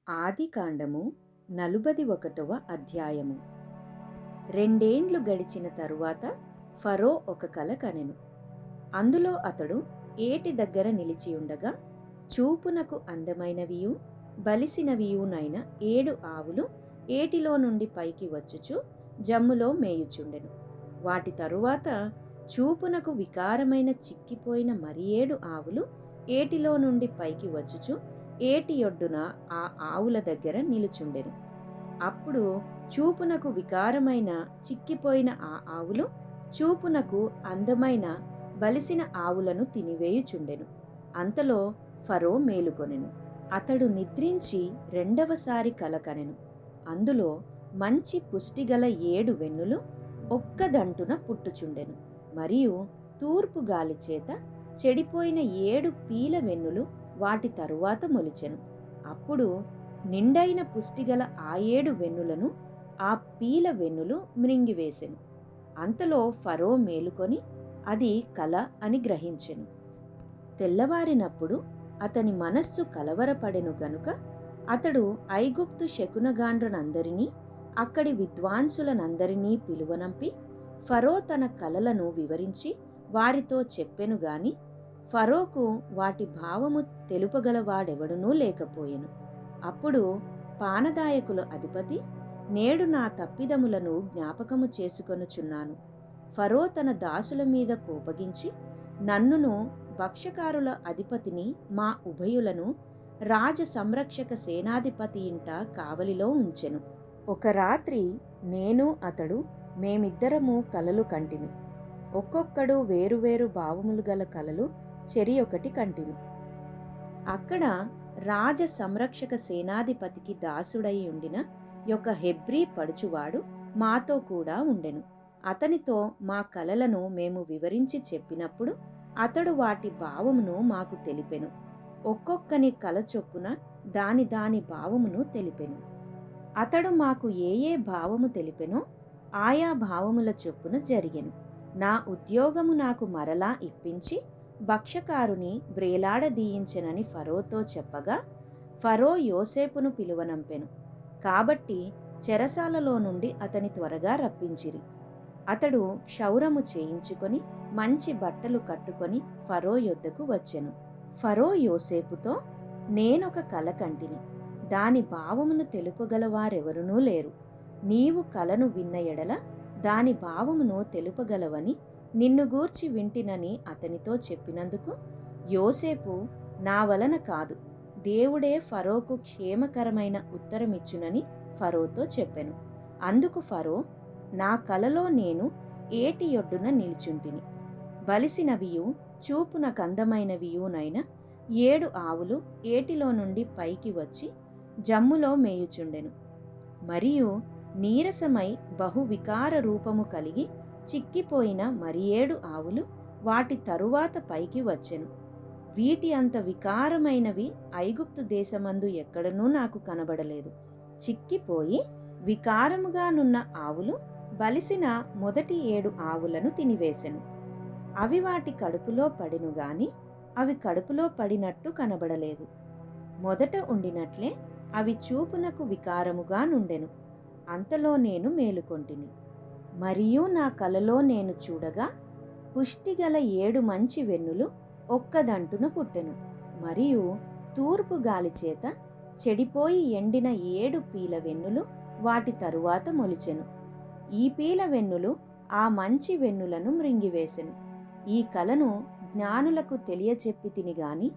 ఆదికాండము 41వ అధ్యాయము. 2 గడిచిన తరువాత ఫరో ఒక కల కనెను. అందులో అతడు ఏటి దగ్గర నిలిచియుండగా చూపునకు అందమైనవియు బలిసినవియునైన 7 ఆవులు ఏటిలో నుండి పైకి వచ్చుచు జమ్ములో మేయుచుండెను. వాటి తరువాత చూపునకు వికారమైన చిక్కిపోయిన మరి 7 ఆవులు ఏటిలో నుండి పైకి వచ్చుచు ఏటి ఒడ్డున ఆ ఆవుల దగ్గర నిలుచుండెను. అప్పుడు చూపునకు వికారమైన చిక్కిపోయిన ఆ ఆవులు చూపునకు అందమైన బలిసిన ఆవులను తినివేయుచుండెను. అంతలో ఫరో మేలుకొనెను. అతడు నిద్రించి రెండవసారి కల కనెను. అందులో మంచి పుష్టిగల 7 వెన్నులు ఒక్కదంటున పుట్టుచుండెను. మరియు తూర్పు గాలి చేత చెడిపోయిన 7 పీల వెన్నులు వాటి తరువాత మొలిచెను. అప్పుడు నిండైన పుష్టిగల ఆ 7 వెన్నులను ఆ పీల వెన్నులు మ్రింగివేసెను. అంతలో ఫరో మేలుకొని అది కల అని గ్రహించెను. తెల్లవారినప్పుడు అతని మనస్సు కలవరపడెను గనుక అతడు ఐగుప్తు శకునగాండ్రనందరినీ అక్కడి విద్వాంసులనందరినీ పిలువనంపి ఫరో తన కలలను వివరించి వారితో చెప్పెను గాని ఫరోకు వాటి భావము తెలుపగలవాడెవడునూ లేకపోయెను. అప్పుడు పానదాయకుల అధిపతి, నేడు నా తప్పిదములను జ్ఞాపకము చేసుకొనుచున్నాను. ఫరో తన దాసుల మీద కోపగించి నన్నును భక్ష్యకారుల అధిపతిని మా ఉభయులను రాజ సంరక్షక సేనాధిపతి ఇంట కావలిలో ఉంచెను. ఒక రాత్రి నేను అతడు మేమిద్దరము కలలు కంటిమి. ఒక్కొక్కడు వేరువేరు భావములు గల కలలు చెరి ఒకటి కంటిమి. అక్కడ రాజ సంరక్షక సేనాధిపతికి దాసుడై ఉండిన యొక్క హెబ్రీ పడుచువాడు మాతో కూడా ఉండెను. అతనితో మా కలలను మేము వివరించి చెప్పినప్పుడు అతడు వాటి భావమును మాకు తెలిపెను. ఒక్కొక్కని కల చొప్పున దాని దాని భావమును తెలిపెను. అతడు మాకు ఏ భావము తెలిపెనో ఆయా భావముల చొప్పున జరిగెను. నా ఉద్యోగము నాకు మరలా ఇప్పించి భక్ష్యకారుని వ్రేలాడదీయించెనని ఫరోతో చెప్పగా ఫరో యోసేపును పిలువనంపెను. కాబట్టి చెరసాలలో నుండి అతని త్వరగా రప్పించిరి. అతడు క్షౌరము చేయించుకొని మంచి బట్టలు కట్టుకొని ఫరో యొద్దకు వచ్చెను. ఫరో యోసేపుతో, నేనొక కల కంటిని, దాని భావమును తెలుపగలవారెవరునూ లేరు. నీవు కలను విన్న ఎడల దాని భావమును తెలుపగలవని నిన్ను గూర్చి వింటినని అతనితో చెప్పినందుకు యోసేపు, నా వలన కాదు, దేవుడే ఫరోకు క్షేమకరమైన ఉత్తరమిచ్చునని ఫరోతో చెప్పెను. అందుకు ఫరో, నా కలలో నేను ఏటి ఒడ్డున నిల్చుంటిని. బలిసినవియు చూపునకందమైనవియునైన 7 ఆవులు ఏటిలో నుండి పైకి వచ్చి జమ్ములో మేయుచుండెను. మరియు నీరసమై బహువికార రూపము కలిగి చిక్కిపోయిన మరి 7 ఆవులు వాటి తరువాత పైకి వచ్చెను. వీటి అంత వికారమైనవి ఐగుప్తు దేశమందు ఎక్కడనూ నాకు కనబడలేదు. చిక్కిపోయి వికారముగానున్న ఆవులు బలిసిన మొదటి 7 ఆవులను తినివేశెను. అవి వాటి కడుపులో పడిను గాని అవి కడుపులో పడినట్టు కనబడలేదు. మొదట ఉండినట్లే అవి చూపునకు వికారముగా నుండెను. అంతలో నేను మేలుకొంటిని. మరియు నా కలలో నేను చూడగా పుష్టిగల 7 మంచి వెన్నులు ఒక్కదంటున పుట్టెను. మరియు తూర్పు గాలి చేత చెడిపోయి ఎండిన 7 పీల వెన్నులు వాటి తరువాత మొలిచెను. ఈ పీల వెన్నులు ఆ మంచి వెన్నులను మ్రింగివేసెను. ఈ కలను జ్ఞానులకు తెలియచెప్పి తిని గాని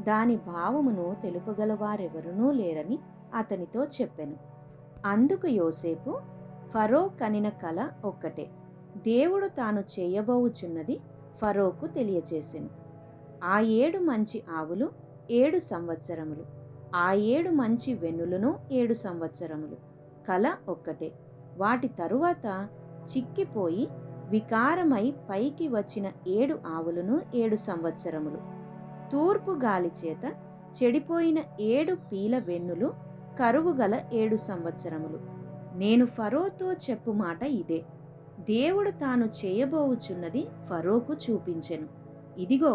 దాని భావమును తెలుపగలవారెవరునూ లేరని అతనితో చెప్పెను. అందుకు యోసేపు, ఫరో కనిన కల ఒక్కటే, దేవుడు తాను చేయబోవుచున్నది ఫరోకు తెలియచేసెను. ఆ 7 మంచి ఆవులు 7 సంవత్సరములు, ఆ 7 మంచి వెన్నులను 7 సంవత్సరములు. కల ఒక్కటే. వాటి తరువాత చిక్కిపోయి వికారమై పైకి వచ్చిన 7 ఆవులను 7 సంవత్సరములు. తూర్పు గాలి చేత చెడిపోయిన 7 పీల వెన్నులు కరువుగల 7 సంవత్సరములు. నేను ఫరోతో చెప్పు మాట ఇదే, దేవుడు తాను చేయబోవుచున్నది ఫరోకు చూపించెను. ఇదిగో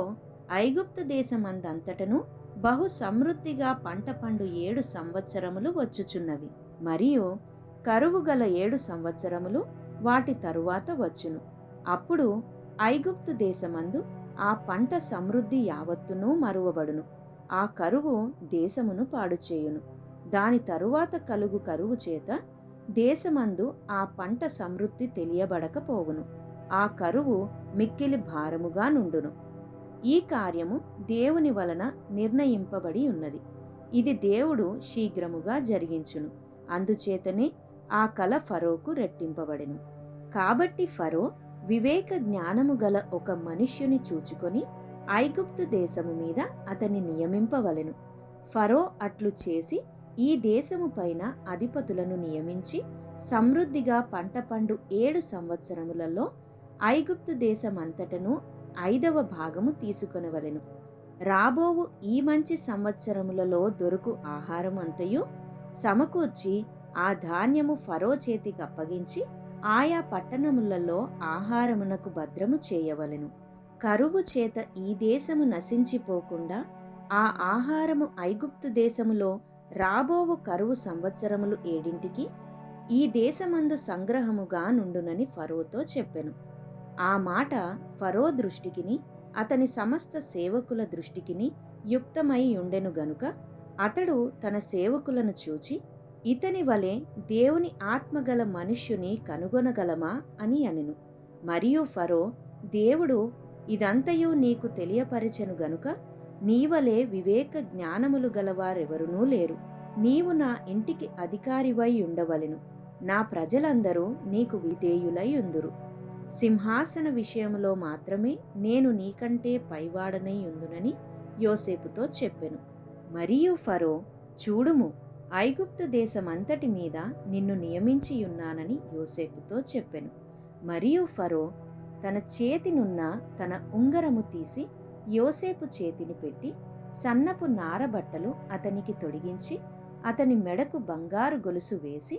ఐగుప్తు దేశమందంతటను బహు సమృద్ధిగా పంట పండు 7 సంవత్సరములు వచ్చుచున్నవి. మరియు కరువు గల 7 సంవత్సరములు వాటి తరువాత వచ్చును. అప్పుడు ఐగుప్తు దేశమందు ఆ పంట సమృద్ధి యావత్తును మరువబడును. ఆ కరువు దేశమును పాడుచేయును. దాని తరువాత కలుగు కరువు చేత దేశమందు ఆ పంట సమృద్ధి తెలియబడకపోవును. ఆ కరువు మిక్కిలి భారముగా నుండును. ఈ కార్యము దేవుని వలన నిర్ణయింపబడి ఉన్నది. ఇది దేవుడు శీఘ్రముగా జరిగించును. అందుచేతనే ఆ కల ఫరోకు రెట్టింపబడెను. కాబట్టి ఫరో వివేక జ్ఞానము గల ఒక మనుష్యుని చూచుకొని ఐగుప్తు దేశము మీద అతన్ని నియమింపవలెను. ఫరో అట్లు చేసి ఈ దేశము పైన అధిపతులను నియమించి సమృద్ధిగా పంట పండు 7 సంవత్సరములలో ఐగుప్తు దేశమంతటను 5వ భాగము తీసుకొనవలెను. రాబోవు ఈ మంచి సంవత్సరములలో దొరుకు ఆహారం అంతయు సమకూర్చి ఆ ధాన్యము ఫరో చేతికి అప్పగించి ఆయా పట్టణములలో ఆహారమునకు భద్రము చేయవలెను. కరువు చేత ఈ దేశము నశించిపోకుండా ఆ ఆహారము ఐగుప్తు దేశములో రాబోవు కరువు సంవత్సరములు 7 ఈ దేశమందు సంగ్రహముగా నుండునని ఫరోతో చెప్పెను. ఆ మాట ఫరో దృష్టికిని అతని సమస్త సేవకుల దృష్టికిని యుక్తమై ఉండెను గనుక అతడు తన సేవకులను చూచి, ఇతని వలె దేవుని ఆత్మగల మనుష్యుని కనుగొనగలమా అని అనెను. మరియు ఫరో, దేవుడు ఇదంతయు నీకు తెలియపరిచెను గనుక నీవలే వివేక జ్ఞానములు గలవారెవరునూ లేరు. నీవు నా ఇంటికి అధికారివై ఉండవలెను. నా ప్రజలందరూ నీకు విధేయులై ఉందురు. సింహాసన విషయములో మాత్రమే నేను నీకంటే పైవాడనై ఉందునని యోసేపుతో చెప్పెను. మరియు ఫరో, చూడుము, ఐగుప్తు దేశమంతటి మీద నిన్ను నియమించియున్నానని యోసేపుతో చెప్పెను. మరియు ఫరో తన చేతినున్న తన ఉంగరము తీసి యోసేపు చేతిని పెట్టి సన్నపు నారబట్టలు అతనికి తొడిగించి అతని మెడకు బంగారు గొలుసు వేసి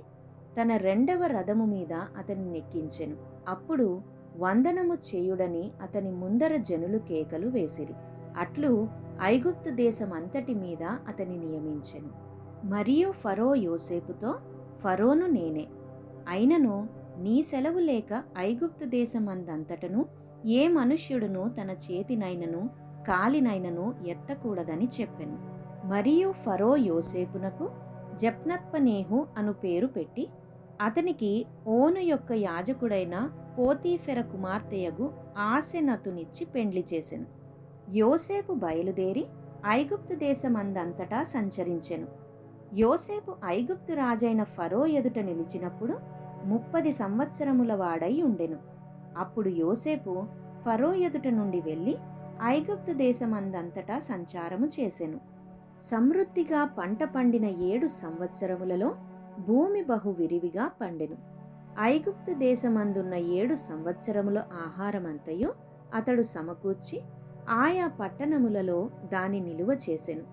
తన 2వ రథము మీద అతని నెక్కించెను. అప్పుడు వందనము చేయుడని అతని ముందర జనులు కేకలు వేసిరి. అట్లు ఐగుప్తు దేశమంతటి మీద అతని నియమించెను. మరియు ఫరో యోసేపుతో, ఫరోను నేనే, అయినను నీ సెలవు లేక ఐగుప్తు దేశమందంతటను ఏ మనుష్యుడును తన చేతినైనను కాలినైనను ఎత్తకూడదని చెప్పెను. మరియు ఫరో యోసేపునకు జప్నత్పనేహు అను పేరు పెట్టి అతనికి ఓను యొక్క యాజకుడైన పోతీఫెర కుమార్తెయగు ఆసెనతునిచ్చి పెండ్లి చేసెను. యోసేపు బయలుదేరి ఐగుప్తు దేశమందంతటా సంచరించెను. యోసేపు ఐగుప్తు రాజైన ఫరో ఎదుట నిలిచినప్పుడు 30 సంవత్సరముల వాడై ఉండెను. అప్పుడు యోసేపు ఫరో ఎదుట నుండి వెళ్ళి ఐగుప్తు దేశమందంతటా సంచారము చేసెను. సమృద్ధిగా పంట పండిన 7 సంవత్సరములలో భూమి బహు విరివిగా పండెను. ఐగుప్తు దేశమందున్న 7 సంవత్సరముల ఆహారమంతయు అతడు సమకూర్చి ఆయా పట్టణములలో దాని నిలువ చేసెను.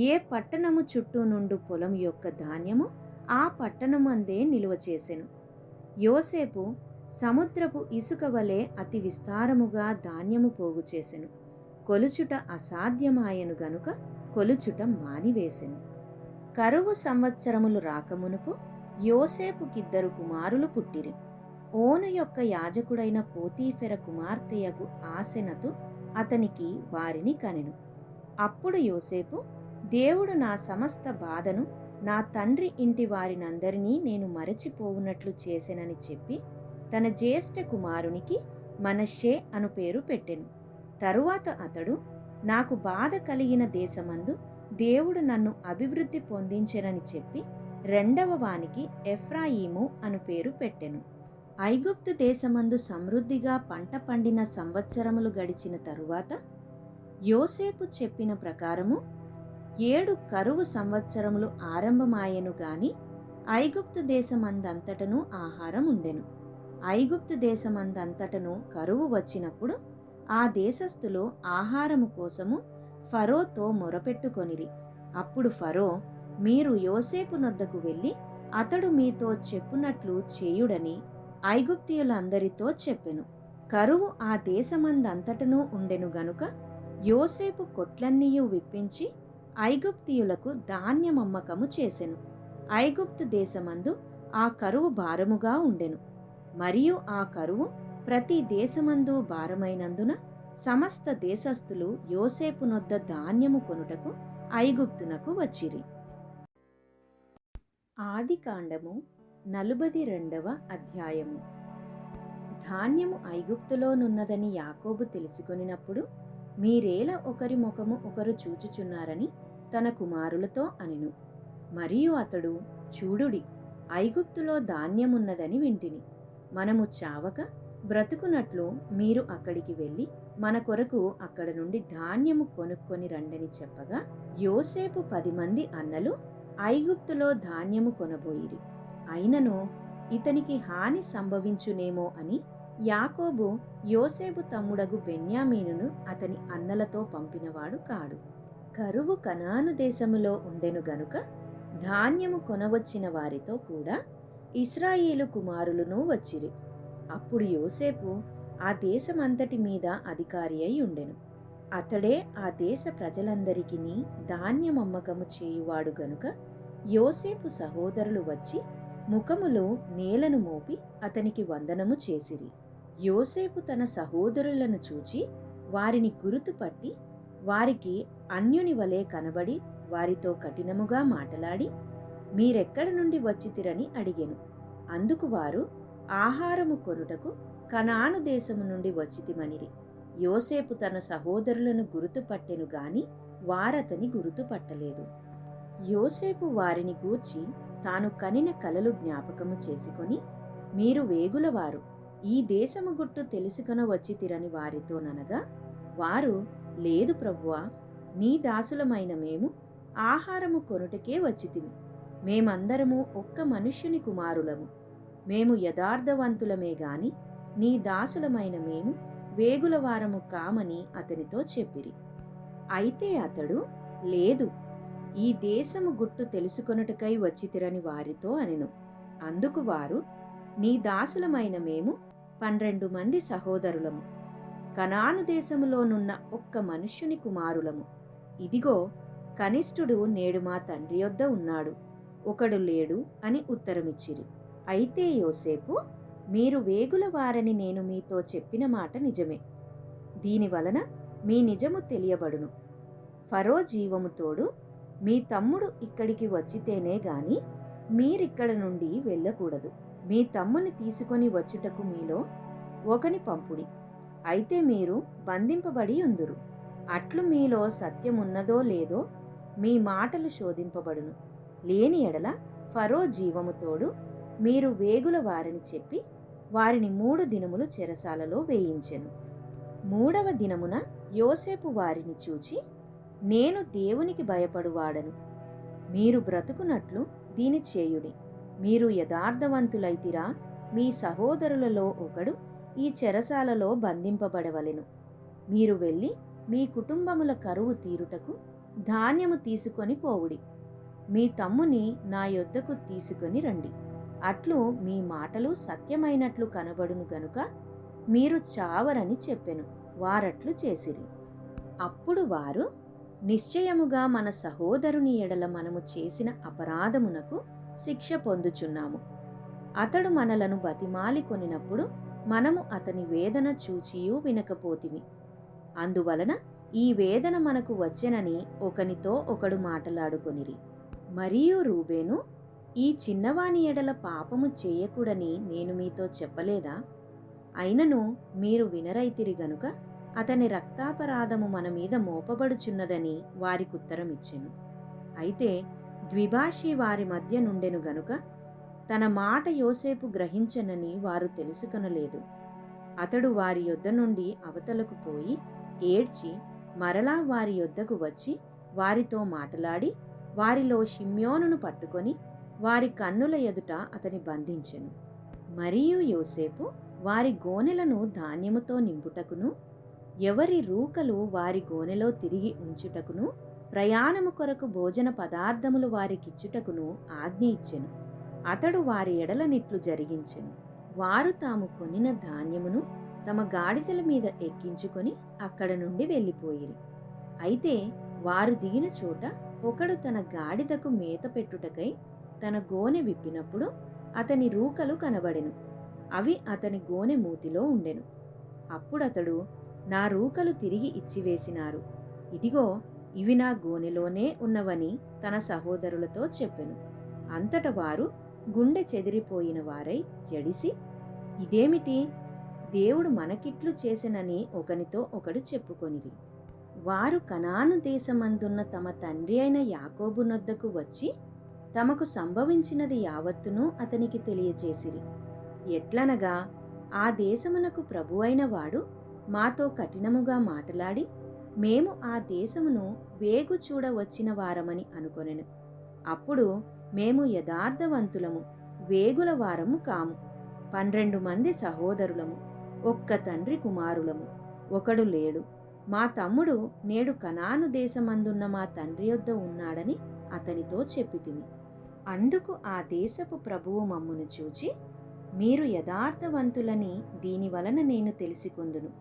ఏ పట్టణము చుట్టూ నుండు పొలం యొక్క ధాన్యము ఆ పట్టణమందే నిలువ చేసెను. యోసేపు సముద్రపు ఇసుక వలె అతి విస్తారముగా ధాన్యము పోగు చేసెను. కొలుచుట అసాధ్యమాయను గనుక కొలుచుట మానివేసెను. కరువు సంవత్సరములు రాకమునుపు యోసేపుకిద్దరు కుమారులు పుట్టిరి. ఓను యొక్క యాజకుడైన పోతీఫెర కుమార్తెయగు ఆసెనతు అతనికి వారిని కనెను. అప్పుడు యోసేపు, దేవుడు నా సమస్త బాధను నా తండ్రి ఇంటి వారినందరినీ నేను మరచిపోవునట్లు చేసెనని చెప్పి తన జ్యేష్ఠ కుమారునికి మనష్షే అను పేరు పెట్టెను. తరువాత అతడు, నాకు బాధ కలిగిన దేశమందు దేవుడు నన్ను అభివృద్ధి పొందించెనని చెప్పి 2వ వానికి ఎఫ్రాయిము అను పేరు పెట్టెను. ఐగుప్తు దేశమందు సమృద్ధిగా పంట పండిన సంవత్సరములు గడిచిన తరువాత యోసేపు చెప్పిన ప్రకారము 7 కరువు సంవత్సరములు ఆరంభమాయెను గాని ఐగుప్తు దేశమందంతటను ఆహారం ఉండెను. ఐగుప్తు దేశమందంతటను కరువు వచ్చినప్పుడు ఆ దేశస్థులు ఆహారము కోసము ఫరోతో మొరపెట్టుకొనిరి. అప్పుడు ఫరో, మీరు యోసేపు నొద్దకు వెళ్ళి అతడు మీతో చెప్పునట్లు చేయుడని ఐగుప్తీయులందరితో చెప్పెను. కరువు ఆ దేశమందంతటను ఉండెను గనుక యోసేపు కొట్లన్నీయు విప్పించి ఐగుప్తీయులకు ధాన్యమమ్మకము చేసెను. ఐగుప్తు దేశమందు ఆ కరువు భారముగా ఉండెను. మరియు ఆ కరువు ప్రతి దేశమందు భారమైనందున సమస్త దేశస్థులు యోసేపు నొద్ద ధాన్యము కొనుటకు ఐగుప్తునకు వచ్చిరి. ఆదికాండము 42వ అధ్యాయము. ధాన్యము ఐగుప్తులోనున్నదని యాకోబు తెలుసుకొనినప్పుడు, మీరేల ఒకరి ముఖము ఒకరు చూచుచున్నారని తన కుమారులతో అనెను. మరియు అతడు, చూడుడి, ఐగుప్తులో ధాన్యమున్నదని వింటిని. మనము చావక బ్రతుకునట్లు మీరు అక్కడికి వెళ్ళి మన కొరకు అక్కడ నుండి ధాన్యము కొనుక్కొని రండని చెప్పగా, యోసేపు 10 మంది అన్నలు ఐగుప్తులో ధాన్యము కొనబోయిరి. అయినను ఇతనికి హాని సంభవించునేమో అని యాకోబు యోసేపు తమ్ముడగు బెన్యామీనును అతని అన్నలతో పంపినవాడు కాడు. కరువు కనాను దేశములో ఉండెను గనుక ధాన్యము కొనవచ్చిన వారితో కూడా ఇశ్రాయేలు కుమారులును వచ్చిరి. అప్పుడు యోసేపు ఆ దేశమంతటి మీద అధికారి అయి ఉండెను. అతడే ఆ దేశ ప్రజలందరికీ ధాన్యమమ్మకము చేయువాడు గనుక యోసేపు సహోదరులు వచ్చి ముఖములు నేలను మోపి అతనికి వందనము చేసిరి. యోసేపు తన సహోదరులను చూచి వారిని గురుతుపట్టి వారికి అన్యుని వలె కనబడి వారితో కఠినముగా మాటలాడి, మీరెక్కడ నుండి వచ్చితిరని అడిగెను. అందుకు వారు, ఆహారము కొనుటకు కనాను దేశము నుండి వచ్చితిమనిరి. యోసేపు తన సహోదరులను గుర్తుపట్టెను గాని వారతని గుర్తుపట్టలేదు. యోసేపు వారిని గూర్చి తాను కనిన కలలు జ్ఞాపకము చేసుకొని, మీరు వేగులవారు, ఈ దేశము గుట్టు తెలుసుకొన వచ్చితిరని వారితోననగా, వారు, లేదు ప్రభువా, నీ దాసులమైన మేము ఆహారము కొనుటకే వచ్చితిమి. మేమందరము ఒక్క మనుష్యుని కుమారులము. మేము యథార్థవంతులమే గాని నీ దాసులమైన మేము వేగులవారము కామని అతనితో చెప్పిరి. అయితే అతడు, లేదు, ఈ దేశము గుట్టు తెలుసుకొనుటకై వచ్చితిరని వారితో అనెను. అందుకు వారు, నీ దాసులమైన మేము 12 మంది సహోదరులము. కనాను దేశములోనున్న ఒక్క మనుష్యుని కుమారులము. ఇదిగో, కనిష్ఠుడు నేడు మా తండ్రి యొద్ద ఉన్నాడు, ఒకడు లేడు అని ఉత్తరమిచ్చిరి. అయితే యోసేపు, మీరు వేగుల వారని నేను మీతో చెప్పిన మాట నిజమే. దీనివలన మీ నిజము తెలియబడును. ఫరో జీవము తోడు మీ తమ్ముడు ఇక్కడికి వచ్చితేనే గాని మీరిక్కడ నుండి వెళ్ళకూడదు. మీ తమ్ముని తీసుకొని వచ్చుటకు మీలో ఒకని పంపుడి. అయితే మీరు బంధింపబడి ఉందురు. అట్లు మీలో సత్యమున్నదో లేదో మీ మాటలు శోధింపబడును. లేని ఎడల ఫరో జీవము తోడు మీరు వేగుల వారిని చెప్పి వారిని 3 దినములు చెరసాలలో వేయించెను. 3వ దినమున యోసేపు వారిని చూచి, నేను దేవునికి భయపడువాడను. మీరు బ్రతుకునట్లు దీని చేయుడి. మీరు యథార్థవంతులైతిరా, మీ సహోదరులలో ఒకడు ఈ చెరసాలలో బంధింపబడవలెను. మీరు వెళ్ళి మీ కుటుంబముల కరువు తీరుటకు ధాన్యము తీసుకొని పోవుడి. మీ తమ్ముని నా యొద్దకు తీసుకొని రండి. అట్లు మీ మాటలు సత్యమైనట్లు కనబడును గనుక మీరు చావరని చెప్పెను. వారట్లు చేసిరి. అప్పుడు వారు, నిశ్చయముగా మన సహోదరుని ఎడల మనము చేసిన అపరాధమునకు శిక్ష పొందుచున్నాము. అతడు మనలను బతిమాలి కొనినప్పుడు మనము అతని వేదన చూచియూ వినకపోతిమి. అందువలన ఈ వేదన మనకు వచ్చెనని ఒకనితో ఒకడు మాటలాడుకొనిరి. మరియు రూబేను, ఈ చిన్నవాని ఎడల పాపము చేయకూడని నేను మీతో చెప్పలేదా? అయినను మీరు వినరైతిరి గనుక అతని రక్తాపరాధము మన మీద మోపబడుచున్నదని వారికుత్తరమిచ్చెను. అయితే ద్విభాషి వారి మధ్య నుండెను గనుక తన మాట యోసేపు గ్రహించనని వారు తెలుసుకొనలేదు. అతడు వారి యొద్ద నుండి అవతలకు పోయి ఏడ్చి మరలా వారి యొద్దకు వచ్చి వారితో మాటలాడి వారిలో షిమ్యోనును పట్టుకొని వారి కన్నుల ఎదుట అతని బంధించెను. మరియు యోసేపు వారి గోనెలను ధాన్యముతో నింపుటకును, ఎవరి రూకలు వారి గోనెలో తిరిగి ఉంచుటకును, ప్రయాణము కొరకు భోజన పదార్థములు వారికిచ్చుటకును ఆజ్ఞ ఇచ్చెను. అతడు వారి ఎడలనిట్లు జరిగించెను. వారు తాము కొనిన ధాన్యమును తమ గాడిదల మీద ఎక్కించుకొని అక్కడ నుండి వెళ్ళిపోయిరి. అయితే వారు దిగిన చోట ఒకడు తన గాడిదకు మేత పెట్టుటకై తన గోనె విప్పినప్పుడు అతని రూకలు కనబడెను. అవి అతని గోనె మూతిలో ఉండెను. అప్పుడతడు, నా రూకలు తిరిగి ఇచ్చివేసినారు, ఇదిగో ఇవి నా గోనెలోనే ఉన్నవని తన సహోదరులతో చెప్పెను. అంతట వారు గుండె చెదిరిపోయిన వారై జడిసి, ఇదేమిటి, దేవుడు మనకిట్లు చేసెనని ఒకనితో ఒకడు చెప్పుకొనిరి. వారు కనాను దేశమందున్న తమ తండ్రి అయిన యాకోబు నొద్దకు వచ్చి తమకు సంభవించినది యావత్తును అతనికి తెలియజేసిరి. ఎట్లనగా, ఆ దేశమునకు ప్రభువైన వాడు మాతో కఠినముగా మాటలాడి మేము ఆ దేశమును వేగు చూడవచ్చిన వారమని అనుకొనెను. అప్పుడు మేము యథార్థవంతులము, వేగుల వారము కాము. 12 మంది సహోదరులము, ఒక్క తండ్రి కుమారులము, ఒకడు లేడు. మా తమ్ముడు నేడు కనాను దేశమందున్న మా తండ్రి యొద్ద ఉన్నాడని అతనితో చెప్పితిమి. అందుకు ఆ దేశపు ప్రభువు మమ్మును చూచి, మీరు యథార్థవంతులని దీని వలన నేను తెలిసికొందును.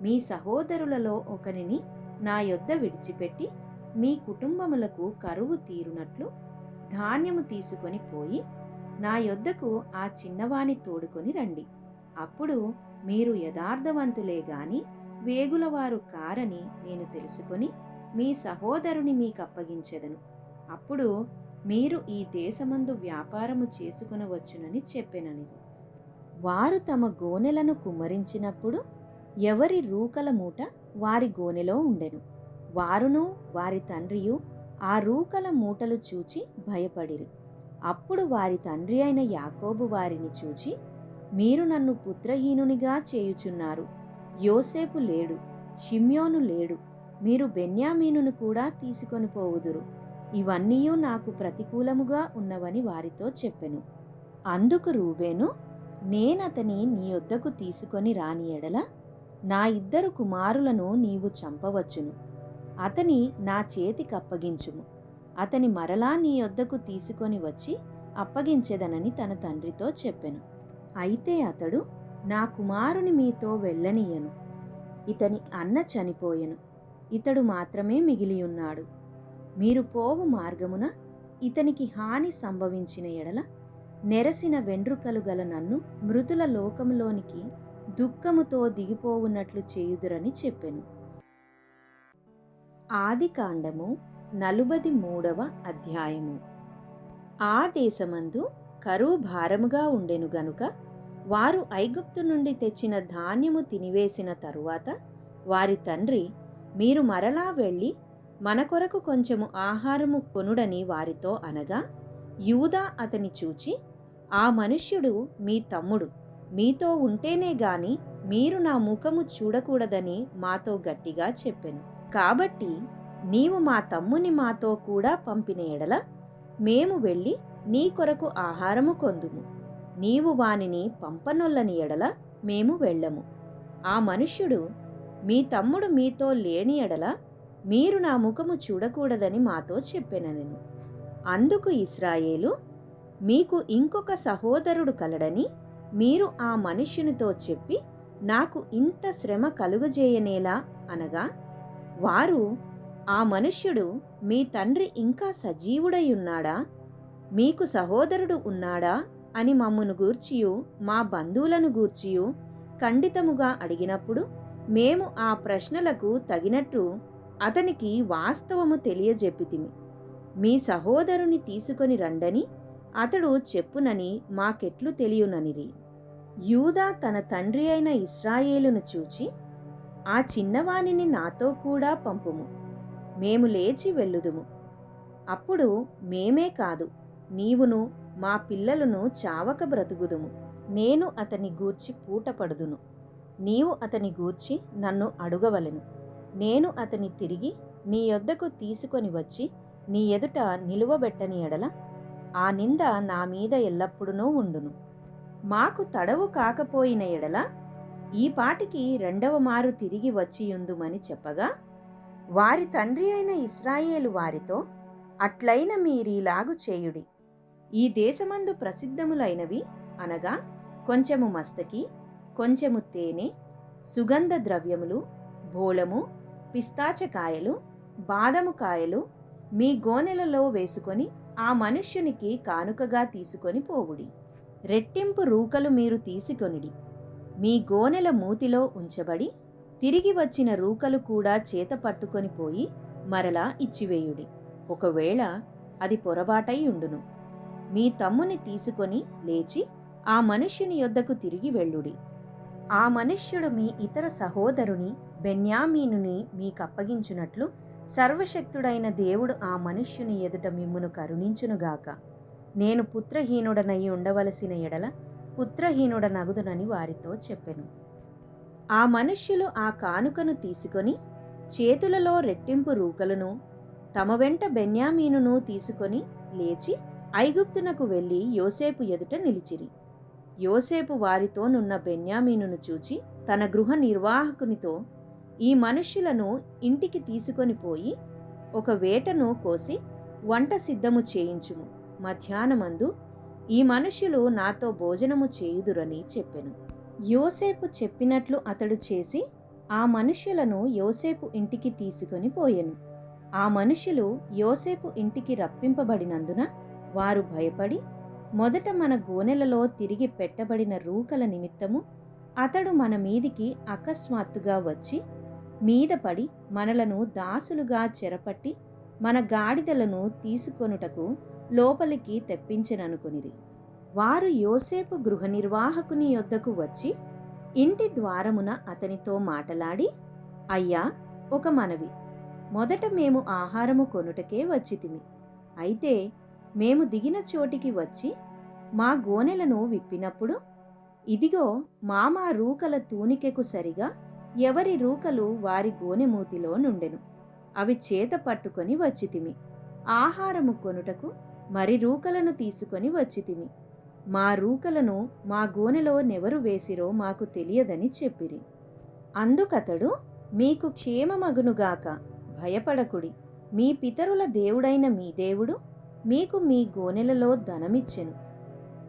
మీ సహోదరులలో ఒకరిని నా యొద్ద విడిచిపెట్టి మీ కుటుంబములకు కరువు తీరునట్లు ధాన్యము తీసుకొని పోయి నా యొద్దకు ఆ చిన్నవాని తోడుకొని రండి. అప్పుడు మీరు యథార్థవంతులే గాని వేగులవారు కారని నేను తెలుసుకొని మీ సహోదరుని మీకప్పగించెదను. అప్పుడు మీరు ఈ దేశమందు వ్యాపారము చేసుకొనవచ్చునని చెప్పెననిది. వారు తమ గోనెలను కుమ్మరించినప్పుడు ఎవరి రూకల మూట వారి గోనెలో ఉండెను. వారును వారి తండ్రియు ఆ రూకల మూటలు చూచి భయపడిరి. అప్పుడు వారి తండ్రి అయిన యాకోబు వారిని చూచి, మీరు నన్ను పుత్రహీనునిగా చేయుచున్నారు. యోసేపు లేడు, షిమ్యోను లేడు, మీరు బెన్యామీనును కూడా తీసుకొని పోవుదురు. ఇవన్నీయూ నాకు ప్రతికూలముగా ఉన్నవని వారితో చెప్పెను. అందుకు రూబేను, నేనతని నీ యొద్దకు తీసుకొని రాని ఎడల నా 2 కుమారులను నీవు చంపవచ్చును. అతని నా చేతికప్పగించుము. అతని మరలా నీ యొద్దకు తీసుకొని వచ్చి అప్పగించెదనని తన తండ్రితో చెప్పెను. అయితే అతడు, నా కుమారుని మీతో వెళ్ళనీయను. ఇతని అన్న చనిపోయెను, ఇతడు మాత్రమే మిగిలియున్నాడు. మీరు పోవు మార్గమున ఇతనికి హాని సంభవించిన ఎడల నెరసిన వెండ్రుకలు గల నన్ను మృతుల లోకములోనికి దుఃఖముతో దిగిపోవున్నట్లు చేయుదురని చెప్పెను. ఆదికాండము 43వ అధ్యాయము. ఆ దేశమందు కరువు భారముగా ఉండెను గనుక వారు ఐగుప్తు నుండి తెచ్చిన ధాన్యము తినివేసిన తరువాత వారి తండ్రి, మీరు మరలా వెళ్ళి మన కొరకు కొంచెము ఆహారము కొనుడని వారితో అనగా, యూదా అతని చూచి, ఆ మనుష్యుడు మీ తమ్ముడు, మీతో ఉంటేనే గాని మీరు నా ముఖము చూడకూడదని మాతో గట్టిగా చెప్పెను. కాబట్టి నీవు మా తమ్ముని మాతో కూడా పంపిన ఎడల మేము వెళ్ళి నీ కొరకు ఆహారము కొందుము. నీవు వానిని పంపనొల్లని ఎడల మేము వెళ్ళము. ఆ మనుష్యుడు, మీ తమ్ముడు మీతో లేని ఎడల మీరు నా ముఖము చూడకూడదని మాతో చెప్పెననెను. అందుకు ఇశ్రాయేలు, మీకు ఇంకొక సహోదరుడు కలడని మీరు ఆ మనుష్యునితో చెప్పి నాకు ఇంత శ్రమ కలుగజేయనేలా అనగా, వారు, ఆ మనుష్యుడు మీ తండ్రి ఇంకా సజీవుడై ఉన్నాడా, మీకు సహోదరుడు ఉన్నాడా అని మమ్మును గూర్చియు మా బంధువులను గూర్చియు ఖండితముగా అడిగినప్పుడు మేము ఆ ప్రశ్నలకు తగినట్టు అతనికి వాస్తవము తెలియజెప్పితిమి. మీ సహోదరుని తీసుకొని రండని అతడు చెప్పునని మాకెట్లు తెలియననిరి. యూదా తన తండ్రి అయిన ఇశ్రాయేలును చూచి, ఆ చిన్నవానిని నాతో కూడా పంపుము, మేము లేచి వెళ్ళుదుము. అప్పుడు మేమే కాదు, నీవును మా పిల్లలను చావక బ్రతుకుదుము. నేను అతని గూర్చి పూటపడుదును, నీవు అతని గూర్చి నన్ను అడుగవలెను. నేను అతని తిరిగి నీ యొద్దకు తీసుకొని వచ్చి నీ ఎదుట నిలువబెట్టని ఎడల ఆ నింద నా మీద ఎల్లప్పుడూ ఉండును. మాకు తడవు కాకపోయిన ఎడల ఈ పాటికి 2వ మారు తిరిగి వచ్చియుందుమని చెప్పగా, వారి తండ్రి అయిన ఇశ్రాయేలు వారితో, అట్లైన మీరీలాగు చేయుడి. ఈ దేశమందు ప్రసిద్ధములైనవి అనగా కొంచెము మస్తకి, కొంచెము తేనె, సుగంధ ద్రవ్యములు, బోళము, పిస్తాచకాయలు, బాదము కాయలు, మీ గోనెలలో వేసుకొని ఆ మనుష్యునికి కానుకగా తీసుకొని పోవుడి. రెట్టింపు రూకలు మీరు తీసుకొనిడి. మీ గోనెల మూతిలో ఉంచబడి తిరిగి వచ్చిన రూకలు కూడా చేత పట్టుకొని పోయి మరలా ఇచ్చివేయుడి. ఒకవేళ అది పొరబాటై ఉండును. మీ తమ్ముని తీసుకొని లేచి ఆ మనుష్యుని యొద్దకు తిరిగి వెళ్ళుడి. ఆ మనుష్యుడు మీ ఇతర సహోదరుని బెన్యామీనుని మీకప్పగించున్నట్లు సర్వశక్తుడైన దేవుడు ఆ మనుష్యుని ఎదుట మిమ్మును కరుణించునుగాక. నేను పుత్రహీనుడనై ఉండవలసిన ఎడల పుత్రహీనుడనగుదునని వారితో చెప్పెను. ఆ మనుష్యులు ఆ కానుకను తీసుకొని చేతులలో రెట్టింపు రూకలను తమ వెంట బెన్యామీనును తీసుకొని లేచి ఐగుప్తునకు వెళ్ళి యోసేపు ఎదుట నిలిచిరి. యోసేపు వారితోనున్న బెన్యామీనును చూచి తన గృహ నిర్వాహకునితో, ఈ మనుష్యులను ఇంటికి తీసుకొని పోయి ఒక వేటను కోసి వంట సిద్ధము చేయించుము. మధ్యాహ్నమందు ఈ మనుష్యులు నాతో భోజనము చేయుదురని చెప్పెను. యోసేపు చెప్పినట్లు అతడు చేసి ఆ మనుష్యులను యోసేపు ఇంటికి తీసుకొని పోయెను. ఆ మనుష్యులు యోసేపు ఇంటికి రప్పింపబడినందున వారు భయపడి, మొదట మన గోనెలలో తిరిగి పెట్టబడిన రూకల నిమిత్తము అతడు మన మీదికి అకస్మాత్తుగా వచ్చి మీద పడి మనలను దాసులుగా చెరపట్టి మన గాడిదలను తీసుకొనుటకు లోపలికి తెప్పించెననుకొనిరి. వారు యోసేపు గృహ నిర్వాహకుని యొద్దకు వచ్చి ఇంటి ద్వారమున అతనితో మాటలాడి, అయ్యా, ఒక మనవి. మొదట మేము ఆహారము కొనుటకే వచ్చితిమి. అయితే మేము దిగిన చోటికి వచ్చి మా గోనెలను విప్పినప్పుడు, ఇదిగో మా రూకల తూనికెకు సరిగా ఎవరి రూకలు వారి గోనెమూతిలో నుండెను. అవి చేత పట్టుకొని వచ్చితిమి. ఆహారము కొనుటకు మరి రూకలను తీసుకొని వచ్చితిమి. మా రూకలను మా గోనెలో నెవరు వేసిరో మాకు తెలియదని చెప్పిరి. అందుకతడు, మీకు క్షేమమగునుగాక, భయపడకుడి. మీ పితరుల దేవుడైన మీ దేవుడు మీకు మీ గోనెలలో ధనమిచ్చెను.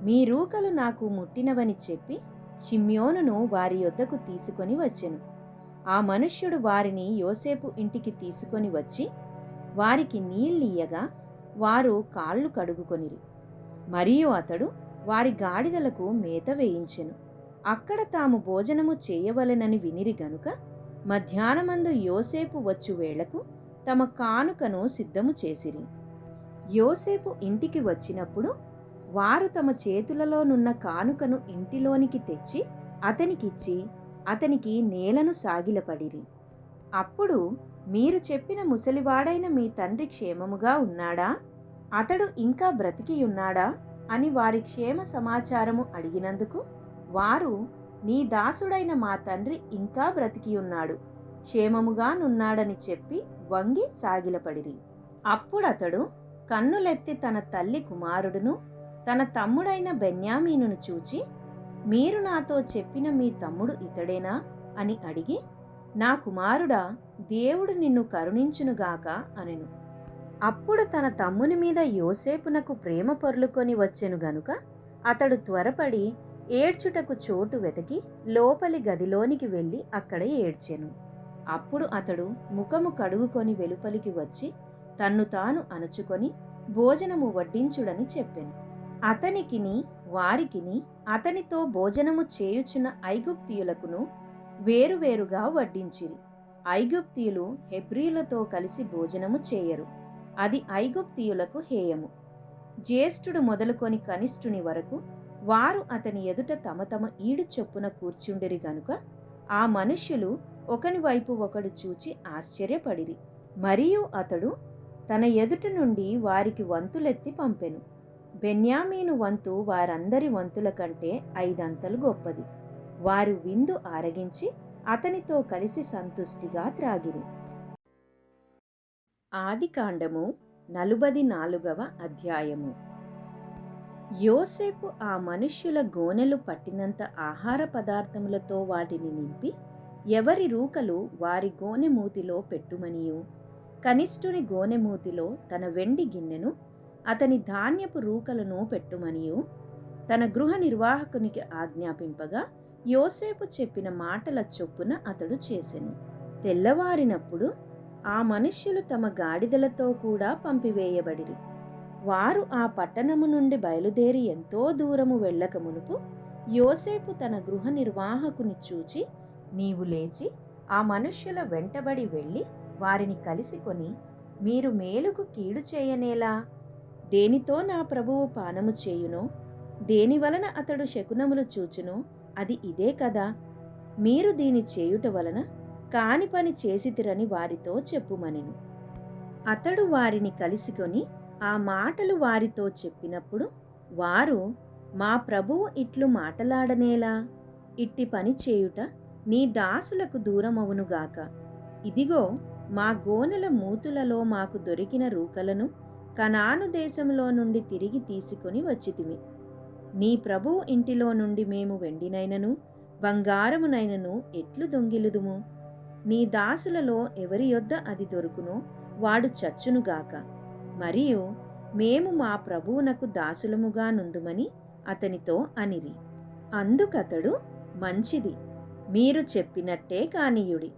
మీ రూకలు నాకు ముట్టినవని చెప్పి షిమ్యోనును వారి యొద్దకు తీసుకొని వచ్చెను. ఆ మనుష్యుడు వారిని యోసేపు ఇంటికి తీసుకొని వచ్చి వారికి నీళ్ళియ్యగా వారు కాళ్ళు కడుగుకొనిరి. మరియు అతడు వారి గాడిదలకు మేత వేయించెను. అక్కడ తాము భోజనము చేయవలెనని వినిరి గనుక మధ్యాహ్నమందు యోసేపు వచ్చు వేళకు తమ కానుకను సిద్ధము చేసిరి. యోసేపు ఇంటికి వచ్చినప్పుడు వారు తమ చేతులలోనున్న కానుకను ఇంటిలోనికి తెచ్చి అతనికిచ్చి అతనికి నేలను సాగిలపడిరి. అప్పుడు, మీరు చెప్పిన ముసలివాడైన మీ తండ్రి క్షేమముగా ఉన్నాడా? అతడు ఇంకా బ్రతికియున్నాడా అని వారి క్షేమ సమాచారము అడిగినందుకు వారు, నీ దాసుడైన మా తండ్రి ఇంకా బ్రతికియున్నాడు, క్షేమముగానున్నాడని చెప్పి వంగి సాగిలపడిరి. అప్పుడతడు కన్నులెత్తి తన తల్లి కుమారుడును తన తమ్ముడైన బెన్యామీనును చూచి, మీరు నాతో చెప్పిన మీ తమ్ముడు ఇతడేనా అని అడిగి, నా కుమారుడా, దేవుడు నిన్ను కరుణించునుగాక అనెను. అప్పుడు తన తమ్ముని మీద యోసేపునకు ప్రేమ పొర్లుకొని వచ్చెను గనుక అతడు త్వరపడి ఏడ్చుటకు చోటు వెతికి లోపలి గదిలోనికి వెళ్ళి అక్కడ ఏడ్చెను. అప్పుడు అతడు ముఖము కడుగుకొని వెలుపలికి వచ్చి తన్ను తాను అణచుకొని భోజనము వడ్డించుడని చెప్పెను. అతనికిని వారికిని అతనితో భోజనము చేయుచున్న ఐగుప్తీయులకును వేరువేరుగా వడ్డించిరి. ఐగుప్తీయులు హెబ్రీలతో కలిసి భోజనము చేయరు, అది ఐగుప్తీయులకు హేయము. జ్యేష్ఠుడు మొదలుకొని కనిష్ఠుని వరకు వారు అతని ఎదుట తమ తమ ఈడు చొప్పున కూర్చుండిరి గనుక ఆ మనుష్యులు ఒకని వైపు ఒకడు చూచి ఆశ్చర్యపడిరి. మరియు అతడు తన ఎదుట నుండి వారికి వంతులెత్తి పంపెను. బెన్యామీను వంతు వారందరి వంతుల కంటే 5 అంతలు గొప్పది. వారు విందు ఆరగించి అతనితో కలిసి సంతుష్టిగా త్రాగిరి. ఆదికాండము 44వ అధ్యాయము. యోసేపు ఆ మనుష్యుల గోనెలు పట్టినంత ఆహార పదార్థములతో వాటిని నింపి ఎవరి రూకలు వారి గోనె మూతిలో పెట్టుమనియు, కనిష్ఠుని గోనె మూతిలో తన వెండి గిన్నెను అతని ధాన్యపు రూకలను పెట్టుమనియు తన గృహ నిర్వాహకునికి ఆజ్ఞాపింపగా యోసేపు చెప్పిన మాటల చొప్పున అతడు చేసెను. తెల్లవారినప్పుడు ఆ మనుష్యులు తమ గాడిదలతో కూడా పంపివేయబడిరి. వారు ఆ పట్టణము నుండి బయలుదేరి ఎంతో దూరము వెళ్ళక మునుపు యోసేపు తన గృహ నిర్వాహకుని చూచి, నీవు లేచి ఆ మనుష్యుల వెంటబడి వెళ్ళి వారిని కలిసికొని, మీరు మేలుకు కీడు చేయనేలా? దేనితో నా ప్రభువు పానము చేయునో, దేని వలన అతడు శకునములు చూచునో అది ఇదే కదా. మీరు దీని చేయుట వలన కాని పని చేసితిరని వారితో చెప్పుమనెను. అతడు వారిని కలుసుకొని ఆ మాటలు వారితో చెప్పినప్పుడు వారు, మా ప్రభువు ఇట్లు మాటలాడనేలా? ఇట్టి పని చేయుట నీ దాసులకు దూరమవునుగాక. ఇదిగో, మా గోనెల మూతులలో మాకు దొరికిన రూకలను కనాను దేశంలో నుండి తిరిగి తీసుకొని వచ్చితిమి. నీ ప్రభువు ఇంటిలో నుండి మేము వెండినైనను బంగారమునైనను ఎట్లు దొంగిలుదుము? నీ దాసులలో ఎవరి యొద్ద అది దొరుకునో వాడు చచ్చునుగాక. మరియు మేము మా ప్రభువునకు దాసులముగా నుందుమని అతనితో అనిరి. అందుకతడు, మంచిది, మీరు చెప్పినట్టే కానియుడి.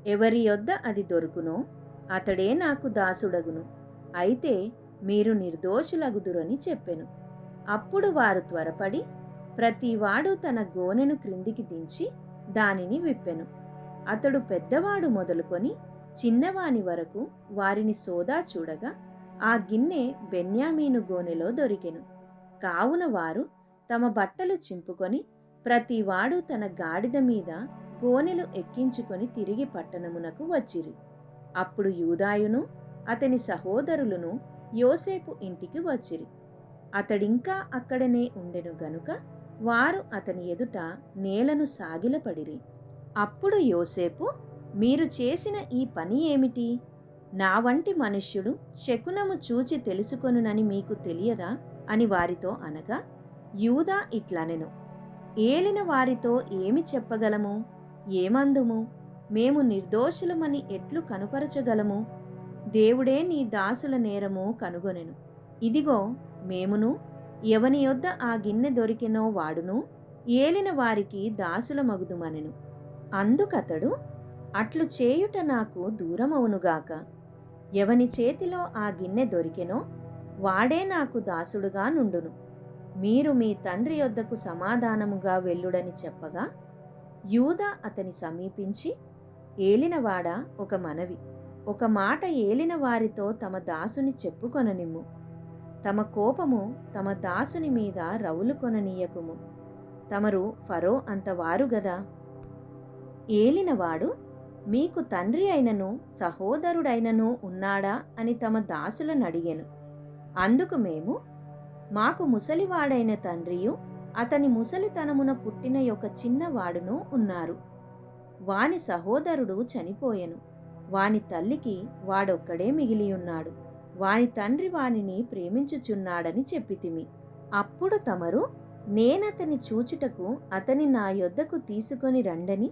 ఎవరి యొద్ద అది దొరుకునో అతడే నాకు దాసుడగును. అయితే మీరు నిర్దోషులగుదురని చెప్పెను. అప్పుడు వారు త్వరపడి ప్రతివాడు తన గోనెను క్రిందికి దించి దానిని విప్పెను. అతడు పెద్దవాడు మొదలుకొని చిన్నవాని వరకు వారిని సోదా చూడగా ఆ గిన్నె బెన్యామీను గోనెలో దొరికెను. కావున వారు తమ బట్టలు చింపుకొని ప్రతివాడు తన గాడిద మీద గోనెలు ఎక్కించుకొని తిరిగి పట్టణమునకు వచ్చిరి. అప్పుడు యూదాయును అతని సహోదరులను యోసేపు ఇంటికి వచ్చిరి. అతడింకా అక్కడనే ఉండెను గనుక వారు అతని ఎదుట నేలను సాగిలపడిరి. అప్పుడు యోసేపు, మీరు చేసిన ఈ పని ఏమిటి? నా వంటి మనుష్యుడు శకునము చూచి తెలుసుకొనునని మీకు తెలియదా అని వారితో అనగా, యూదా ఇట్లనెను, ఏలిన వారితో ఏమి చెప్పగలము? ఏమందుము? మేము నిర్దోషులమని ఎట్లు కనుపరచగలము? దేవుడే నీ దాసుల నేరము కనుగొనెను. ఇదిగో, మేమును ఎవని యొద్ద ఆ గిన్నె దొరికెనో వాడును ఏలిన వారికి దాసులమగుదుమనెను. అందుకతడు, అట్లు చేయుట నాకు దూరమవునుగాక. ఎవని చేతిలో ఆ గిన్నె దొరికెనో వాడే నాకు దాసుడుగా నుండును. మీరు మీ తండ్రి యొద్దకు సమాధానముగా వెళ్ళుడని చెప్పగా, యూదా అతని సమీపించి, ఏలినవాడా, ఒక మనవి, ఒక మాట ఏలిన వారితో తమ దాసుని చెప్పుకొననిమ్ము. తమ కోపము తమ దాసుని మీద రవులు కొననీయకుము. తమరు ఫరో అంతవారు గదా. ఏలినవాడు, మీకు తండ్రి అయినను సహోదరుడైనను ఉన్నాడా అని తమ దాసులను అడిగెను. అందుకు మేము, మాకు ముసలివాడైన తండ్రియు అతని ముసలితనమున పుట్టిన ఒక చిన్నవాడును ఉన్నారు. వాని సహోదరుడు చనిపోయెను. వాని తల్లికి వాడొక్కడే మిగిలియున్నాడు. వాని తండ్రి వానిని ప్రేమించుచున్నాడని చెప్పితిమి. అప్పుడు తమరు, నేనతని చూచుటకు అతని నా యొద్దకు తీసుకొని రండని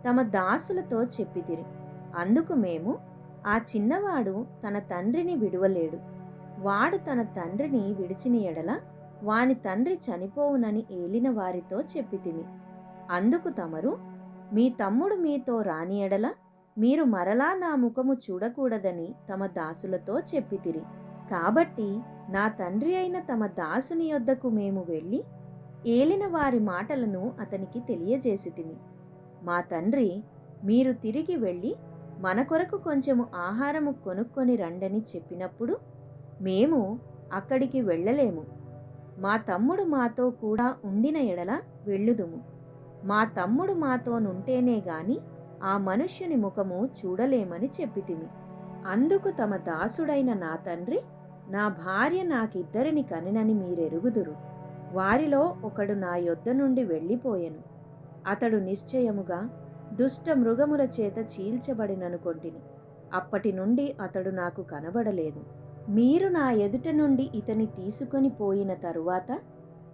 తమ దాసులతో చెప్పితిరి. అందుకు మేము, ఆ చిన్నవాడు తన తండ్రిని విడువలేడు. వాడు తన తండ్రిని విడిచిన ఎడల వాని తండ్రి చనిపోవునని ఏలిన వారితో చెప్పితిమి. అందుకు తమరు, మీ తమ్ముడు మీతో రాని ఎడల మీరు మరలా నా ముఖము చూడకూడదని తమ దాసులతో చెప్పితిరి. కాబట్టి నా తండ్రి అయిన తమ దాసుని యొద్దకు మేము వెళ్ళి ఏలిన వారి మాటలను అతనికి తెలియజేసితిమి. మా తండ్రి, మీరు తిరిగి వెళ్ళి మన కొరకు కొంచెము ఆహారము కొనుక్కొని రండని చెప్పినప్పుడు మేము అక్కడికి వెళ్ళలేము. మా తమ్ముడు మాతో కూడా ఉండిన ఎడల వెళ్ళుదుము. మా తమ్ముడు మాతోనుంటేనే గాని ఆ మనుష్యుని ముఖము చూడలేమని చెప్పితిమి. అందుకు తమ దాసుడైన నా తండ్రి, నా భార్య నాకిద్దరిని కనినని మీరెరుగుదురు. వారిలో ఒకడు నా యొద్ద నుండి వెళ్ళిపోయెను. అతడు నిశ్చయముగా దుష్ట మృగముల చేత చీల్చబడిననుకొంటిని. అప్పటి నుండి అతడు నాకు కనబడలేదు. మీరు నా ఎదుట నుండి ఇతని తీసుకొని పోయిన తరువాత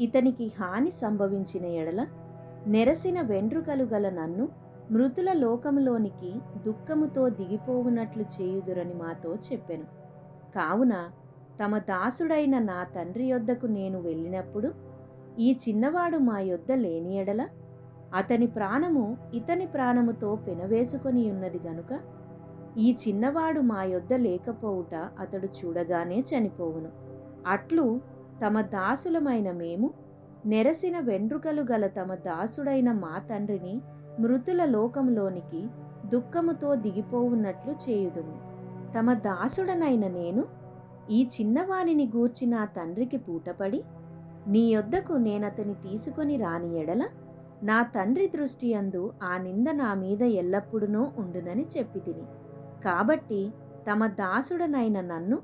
ఇతనికి హాని సంభవించిన ఎడల నెరసిన వెండ్రుకలు గల నన్ను మృతుల లోకములోనికి దుఃఖముతో దిగిపోవునట్లు చేయుదురని మాతో చెప్పెను. కావున తమ దాసుడైన నా తండ్రి యొద్దకు నేను వెళ్ళినప్పుడు ఈ చిన్నవాడు మా యొద్ద లేని ఎడల అతని ప్రాణము ఇతని ప్రాణముతో పెనవేసుకొని ఉన్నది గనుక ఈ చిన్నవాడు మా యొద్ద లేకపోవుట అతడు చూడగానే చనిపోవును. అట్లు తమ దాసులమైన మేము నెరసిన వెండ్రుకలు గల తమ దాసుడైన మా తండ్రిని మృతుల లోకంలోనికి దుఃఖముతో దిగిపోవున్నట్లు చేయుదుము. తమ దాసుడనైన నేను ఈ చిన్నవానిని గూర్చి నా తండ్రికి పూటపడి, నీ యొద్దకు నేనతని తీసుకొని రాని ఎడల నా తండ్రి దృష్టి యందు ఆ నింద నా మీద ఎల్లప్పుడూ ఉండునని చెప్పి తిని. కాబట్టి తమ దాసుడనైన నన్ను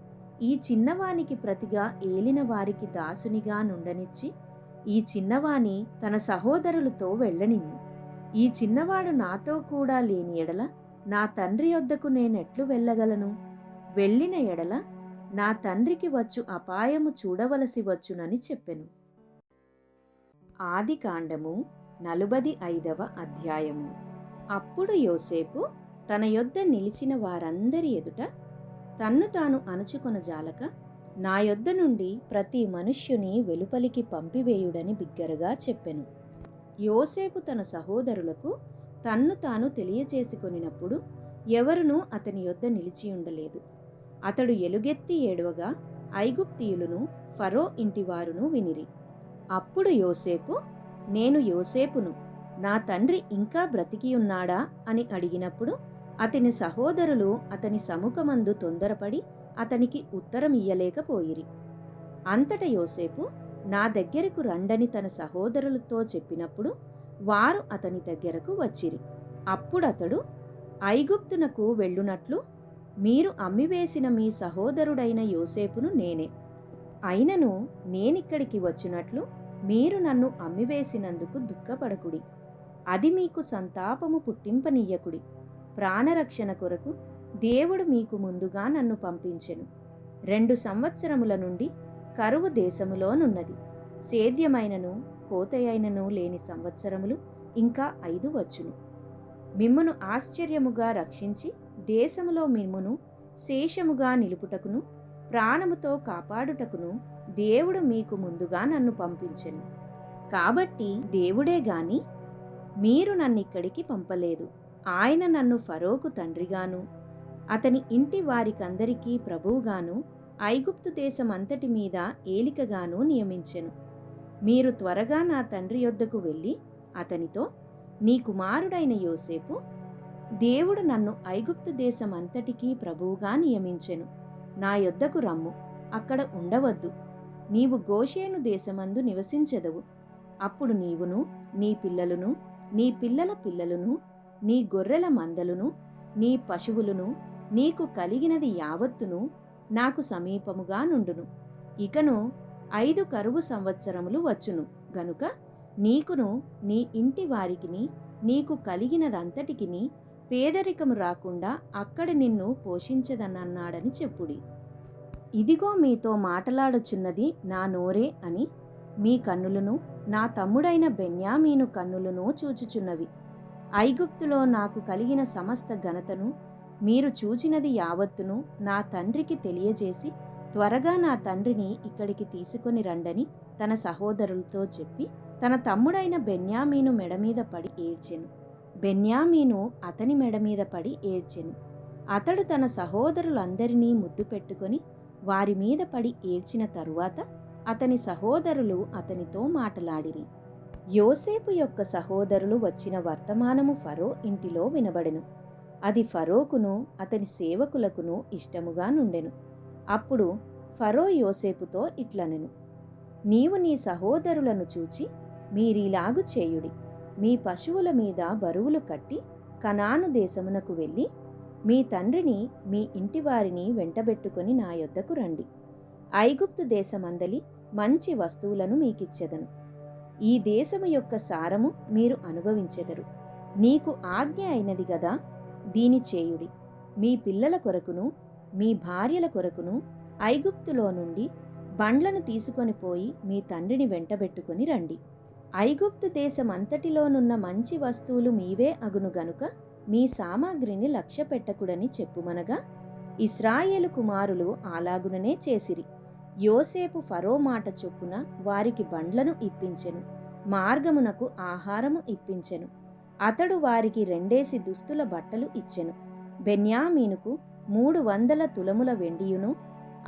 ఈ చిన్నవానికి ప్రతిగా ఏలిన వారికి దాసునిగా నుండనిచ్చి, ఈ చిన్నవాని తన సహోదరులతో వెళ్ళనిమ్ము. ఈ చిన్నవాడు నాతో కూడా లేని ఎడల నా తండ్రి యొద్దకు నేనెట్లు వెళ్ళగలను? వెళ్ళిన ఎడల నా తండ్రికి వచ్చు అపాయము చూడవలసి వచ్చునని చెప్పెను. ఆదికాండము 45వ అధ్యాయము. అప్పుడు యోసేపు తన యొద్ద నిలిచిన వారందరి ఎదుట తన్ను తాను అణుచుకొనజాలక, నా యొద్ద నుండి ప్రతి మనుష్యుని వెలుపలికి పంపివేయుడని బిగ్గరగా చెప్పెను. యోసేపు తన సహోదరులకు తన్ను తాను తెలియచేసుకొనినప్పుడు ఎవరునూ అతని యొద్ద నిలిచి ఉండలేదు. అతడు ఎలుగెత్తి ఏడవగా ఐగుప్తీయులను ఫరో ఇంటివారును వినిరి. అప్పుడు యోసేపు, నేను యోసేపును, నా తండ్రి ఇంకా బ్రతికియున్నాడా అని అడిగినప్పుడు అతని సహోదరులు అతని సముఖమందు తొందరపడి అతనికి ఉత్తరం ఇయ్యలేకపోయిరి. అంతట యోసేపు, నా దగ్గరకు రండని తన సహోదరులతో చెప్పినప్పుడు వారు అతని దగ్గరకు వచ్చిరి. అప్పుడతడు, ఐగుప్తునకు వెళ్ళునట్లు మీరు అమ్మివేసిన మీ సహోదరుడైన యోసేపును నేనే. అయినను నేనిక్కడికి వచ్చినట్లు మీరు నన్ను అమ్మివేసినందుకు దుఃఖపడకుడి. అది మీకు సంతాపము పుట్టింపనీయకుడి. ప్రాణరక్షణ కొరకు దేవుడు మీకు ముందుగా నన్ను పంపించెను. 2 సంవత్సరముల నుండి కరువు దేశములోనున్నది. సేద్యమైనను కోతయైనను లేని సంవత్సరములు ఇంకా 5 వచ్చును. మిమ్మును ఆశ్చర్యముగా రక్షించి దేశములో మిమ్మును శేషముగా నిలుపుటకును ప్రాణముతో కాపాడుటకును దేవుడు మీకు ముందుగా నన్ను పంపించెను. కాబట్టి దేవుడే గాని మీరు నన్నిక్కడికి పంపలేదు. ఆయన నన్ను ఫరోకు తండ్రిగాను అతని ఇంటి వారికందరికీ ప్రభువుగాను ఐగుప్తు దేశమంతటి మీద ఏలికగాను నియమించెను. మీరు త్వరగా నా తండ్రి యొద్దకు వెళ్ళి అతనితో, నీ కుమారుడైన యోసేపు, దేవుడు నన్ను ఐగుప్తు దేశమంతటికీ ప్రభువుగా నియమించెను. నా యొద్దకు రమ్ము, అక్కడ ఉండవద్దు. నీవు గోషేను దేశమందు నివసించెదవు. అప్పుడు నీవును నీ పిల్లలును నీ పిల్లల పిల్లలును నీ గొర్రెల మందలును నీ పశువులును నీకు కలిగినది యావత్తును నాకు సమీపముగా నుండును. ఇకను 5 కరువు సంవత్సరములు వచ్చును గనుక నీకును నీ ఇంటి వారికిని నీకు కలిగినదంతటికిని పేదరికము రాకుండా అక్కడ నిన్ను పోషించదనన్నాడని చెప్పుడి. ఇదిగో మీతో మాటలాడుచున్నది నా నోరే అని మీ కన్నులను నా తమ్ముడైన బెన్యామీను కన్నులను చూచుచున్నవి. ఐగుప్తులో నాకు కలిగిన సమస్త ఘనతను మీరు చూచినది యావత్తును నా తండ్రికి తెలియజేసి త్వరగా నా తండ్రిని ఇక్కడికి తీసుకొని రండని తన సహోదరులతో చెప్పి తన తమ్ముడైన బెన్యామీను మెడ మీద పడి ఏడ్చెను. బెన్యామీను అతని మెడ మీద పడి ఏడ్చెను. అతడు తన సహోదరులందరినీ ముద్దు పెట్టుకొని వారి మీద పడి ఏడ్చిన తరువాత అతని సహోదరులు అతనితో మాటలాడిరి. యోసేపు యొక్క సహోదరులు వచ్చిన వర్తమానము ఫరో ఇంటిలో వినబడెను. అది ఫరోకును అతని సేవకులకును ఇష్టముగా నుండెను. అప్పుడు ఫరో యోసేపుతో ఇట్లనెను, నీవు నీ సహోదరులను చూచి మీరీలాగు చేయుడి. మీ పశువుల మీద బరువులు కట్టి కనాను దేశమునకు వెళ్ళి మీ తండ్రిని మీ ఇంటివారిని వెంటబెట్టుకొని నా యొద్దకు రండి. ఐగుప్తు దేశమందలి మంచి వస్తువులను మీకిచ్చెదను. ఈ దేశము యొక్క సారము మీరు అనుభవించెదరు. నీకు ఆజ్ఞ అయినది గదా, దీని చేయుడి. మీ పిల్లల కొరకును మీ భార్యల కొరకును ఐగుప్తులో నుండి బండ్లను తీసుకొని పోయి మీ తండ్రిని వెంటబెట్టుకొని రండి. ఐగుప్తు దేశమంతటిలోనున్న మంచి వస్తువులు మీవే అగును గనుక మీ సామాగ్రిని లక్ష్య పెట్టకుడని చెప్పుమనగా ఇశ్రాయేలు కుమారులు అలాగుననే చేసిరి. యోసేపు ఫరో మాట చొప్పున వారికి బండ్లను ఇప్పించెను, మార్గమునకు ఆహారము ఇప్పించెను. అతడు వారికి 2 దుస్తుల బట్టలు ఇచ్చెను. బెన్యామీనుకు 300 తులముల వెండియును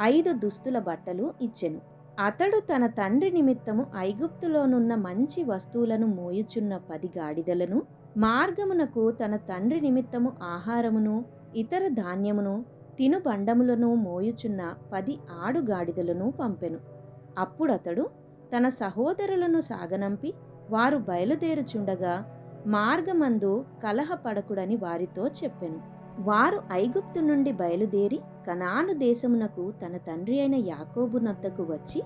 5 దుస్తుల బట్టలు ఇచ్చెను. అతడు తన తండ్రి నిమిత్తము ఐగుప్తులోనున్న మంచి వస్తువులను మోయుచున్న 10 గాడిదలను, మార్గమునకు తన తండ్రి నిమిత్తము ఆహారమును ఇతర ధాన్యమును తినుబండములను మోయుచున్న 10 ఆడుగాడిదలను పంపెను. అప్పుడతడు తన సహోదరులను సాగనంపి వారు బయలుదేరుచుండగా మార్గమందు కలహపడకుడని వారితో చెప్పెను. వారు ఐగుప్తు నుండి బయలుదేరి కనాను దేశమునకు తన తండ్రి అయిన యాకోబు నద్దకు వచ్చి,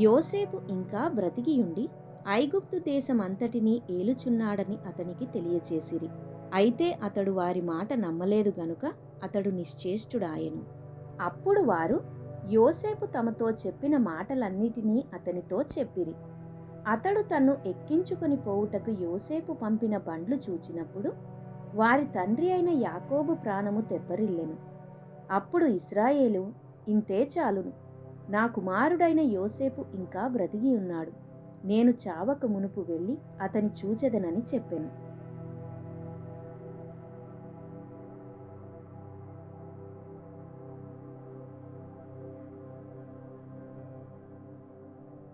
యోసేపు ఇంకా బ్రతికియుండి ఐగుప్తు దేశమంతటినీ ఏలుచున్నాడని అతనికి తెలియచేసిరి. అయితే అతడు వారి మాట నమ్మలేదు గనుక అతడు నిశ్చేష్టుడాయెను. అప్పుడు వారు యోసేపు తమతో చెప్పిన మాటలన్నిటినీ అతనితో చెప్పిరి. అతడు తన్ను ఎక్కించుకొని పోవుటకు యోసేపు పంపిన బండ్లు చూచినప్పుడు వారి తండ్రి అయిన యాకోబు ప్రాణము తెప్పరిల్లెను. అప్పుడు ఇశ్రాయేలు, ఇంతే చాలును, నా కుమారుడైన యోసేపు ఇంకా బ్రతికి ఉన్నాడు, నేను చావక మునుపు వెళ్ళి అతని చూచెదనని చెప్పెను.